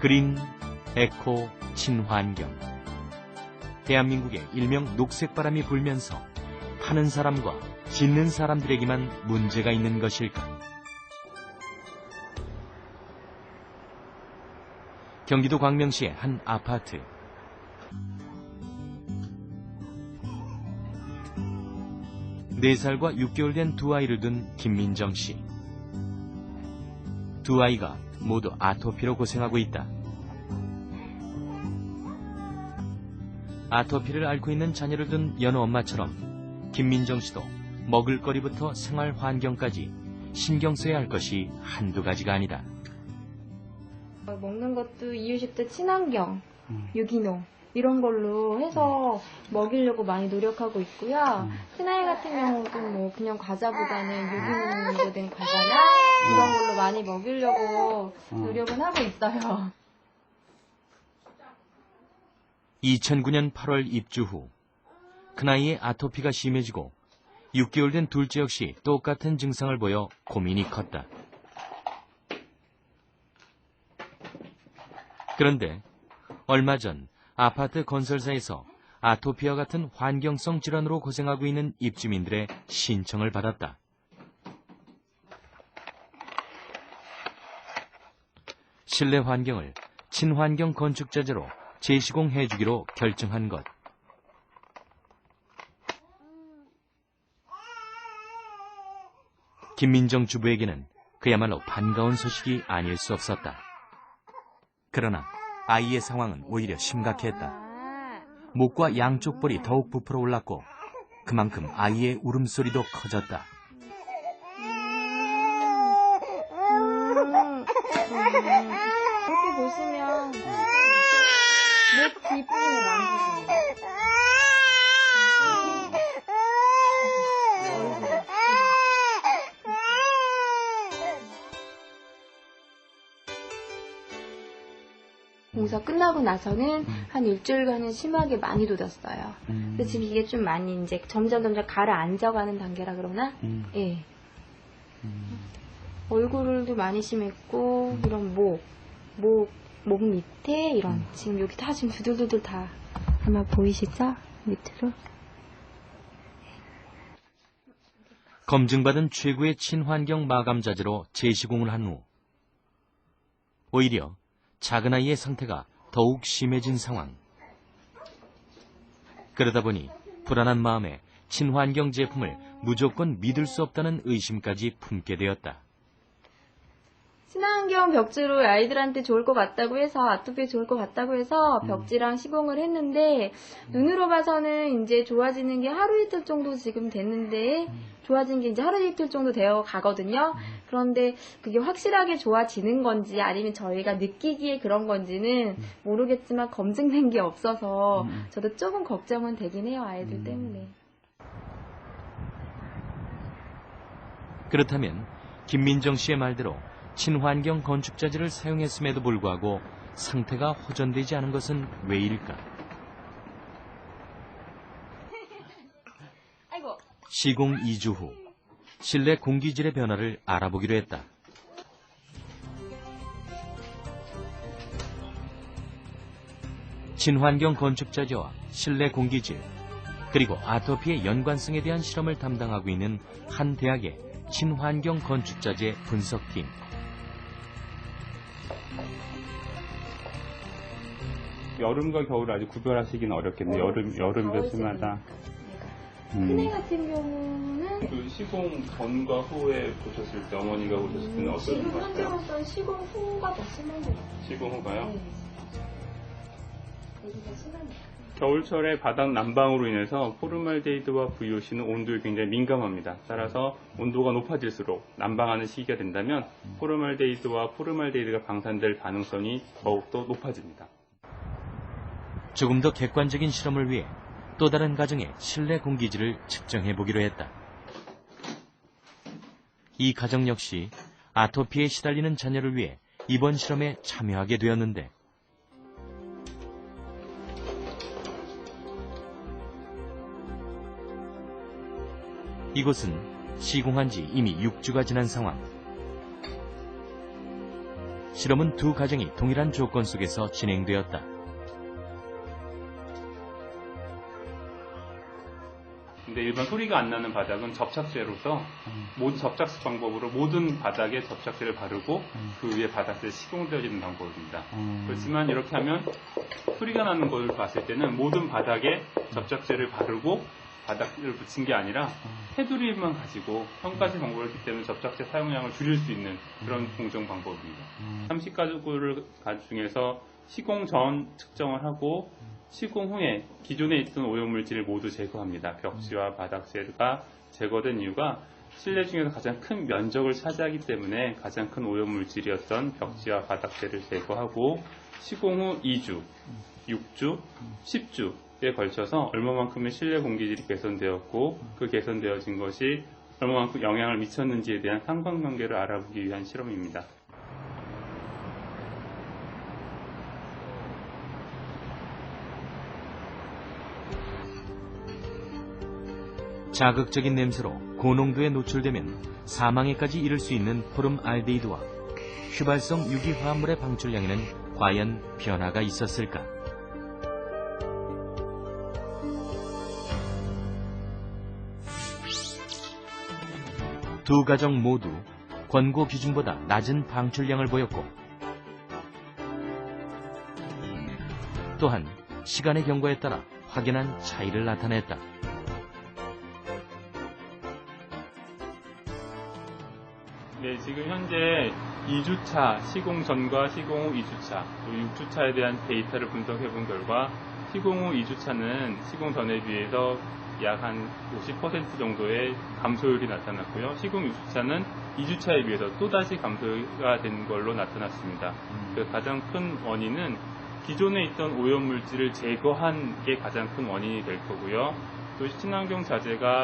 그린, 에코, 친환경. 대한민국에 일명 녹색바람이 불면서 파는 사람과 짓는 사람들에게만 문제가 있는 것일까? 경기도 광명시의 한 아파트. 네 살과 6개월 된 두 아이를 둔 김민정 씨. 두 아이가 모두 아토피로 고생하고 있다. 아토피를 앓고 있는 자녀를 둔 여느 엄마처럼 김민정 씨도 먹을거리부터 생활 환경까지 신경 써야 할 것이 한두 가지가 아니다. 먹는 것도 이유식도 친환경, 유기농 이런 걸로 해서 먹이려고 많이 노력하고 있고요. 큰아이 같은 경우도 뭐 그냥 과자보다는 유기농으로 된 과자나 이런 걸로 많이 먹이려고 노력은 하고 있어요. 2009년 8월 입주 후 큰아이의 아토피가 심해지고 6개월 된 둘째 역시 똑같은 증상을 보여 고민이 컸다. 그런데 얼마 전 아파트 건설사에서 아토피와 같은 환경성 질환으로 고생하고 있는 입주민들의 신청을 받았다. 실내 환경을 친환경 건축자재로 재시공해주기로 결정한 것. 김민정 주부에게는 그야말로 반가운 소식이 아닐 수 없었다. 그러나 아이의 상황은 오히려 심각했다. 목과 양쪽 볼이 더욱 부풀어 올랐고 그만큼 아이의 울음소리도 커졌다. 이렇게 보시면 목 뒷부분이 많으시죠? 공사 끝나고 나서는 한 일주일간은 심하게 많이 돋았어요. 근데 지금 이게 좀 많이 이제 점점 가라앉아가는 단계라 그러나? 예. 얼굴도 많이 심했고, 이런 목 밑에 이런, 지금 여기 다 지금 두들두들 다 아마 보이시죠? 밑으로. 검증받은 최고의 친환경 마감 자재로 재시공을 한 후 오히려 작은 아이의 상태가 더욱 심해진 상황. 그러다 보니 불안한 마음에 친환경 제품을 무조건 믿을 수 없다는 의심까지 품게 되었다. 친환경 벽지로 아이들한테 좋을 것 같다고 해서, 아토피에 좋을 것 같다고 해서 벽지랑 시공을 했는데, 눈으로 봐서는 이제 좋아지는 게 하루 이틀 정도 지금 됐는데, 좋아진 게 이제 하루 이틀 정도 되어 가거든요. 그런데 그게 확실하게 좋아지는 건지 아니면 저희가 느끼기에 그런 건지는 모르겠지만 검증된 게 없어서 저도 조금 걱정은 되긴 해요, 아이들 때문에. 그렇다면 김민정 씨의 말대로 친환경 건축자재를 사용했음에도 불구하고 상태가 호전되지 않은 것은 왜일까? 시공 2주 후 실내 공기질의 변화를 알아보기로 했다. 친환경 건축자재와 실내 공기질, 그리고 아토피의 연관성에 대한 실험을 담당하고 있는 한 대학의 친환경 건축자재 분석팀. 여름과 겨울을 아직 구별하시기는 어렵겠네요. 여름도 심하다. 큰애 같은 경우는 그 시공 전과 후에 보셨을 때, 어머니가 보셨을 때는 어떤 지금 것 같아요? 현재로서는 시공 후가 더 심한 것 같아요. 시공 후가요? 네. 여기가 심합니다. 겨울철에 바닥 난방으로 인해서 포르말데히드와 VOC는 온도에 굉장히 민감합니다. 따라서 온도가 높아질수록 난방하는 시기가 된다면 포르말데히드와 포르말데히드가 방산될 가능성이 더욱더 높아집니다. 조금 더 객관적인 실험을 위해 또 다른 가정의 실내 공기질을 측정해 보기로 했다. 이 가정 역시 아토피에 시달리는 자녀를 위해 이번 실험에 참여하게 되었는데, 이곳은 시공한 지 이미 6주가 지난 상황. 실험은 두 가정이 동일한 조건 속에서 진행되었다. 근데 일반 소리가 안 나는 바닥은 접착제로서 모든 접착 방법으로 모든 바닥에 접착제를 바르고 그 위에 바닥에 시공되어지는 방법입니다. 그렇지만 이렇게 하면 소리가 나는 걸 봤을 때는 모든 바닥에 접착제를 바르고 바닥을 붙인 게 아니라 테두리만 가지고 한 가지 방법을 했기 때문에 접착제 사용량을 줄일 수 있는 그런 공정 방법입니다. 30가구를 중에서 시공 전 측정을 하고 시공 후에 기존에 있던 오염물질을 모두 제거합니다. 벽지와 바닥재가 제거된 이유가 실내 중에서 가장 큰 면적을 차지하기 때문에 가장 큰 오염물질이었던 벽지와 바닥재를 제거하고 시공 후 2주, 6주, 10주에 걸쳐서 얼마만큼의 실내 공기질이 개선되었고 그 개선되어진 것이 얼마만큼 영향을 미쳤는지에 대한 상관관계를 알아보기 위한 실험입니다. 자극적인 냄새로 고농도에 노출되면 사망에까지 이를 수 있는 포름알데히드와 휘발성 유기화합물의 방출량에는 과연 변화가 있었을까? 두 가정 모두 권고 기준보다 낮은 방출량을 보였고 또한 시간의 경과에 따라 확연한 차이를 나타냈다. 네, 지금 현재 2주차 시공 전과 시공 후 2주차, 또 6주차에 대한 데이터를 분석해 본 결과 시공 후 2주차는 시공 전에 비해서 약 한 50% 정도의 감소율이 나타났고요. 시공 6주차는 2주차에 비해서 또다시 감소가 된 걸로 나타났습니다. 그 가장 큰 원인은 기존에 있던 오염물질을 제거한 게 가장 큰 원인이 될 거고요. 또 친환경 자재가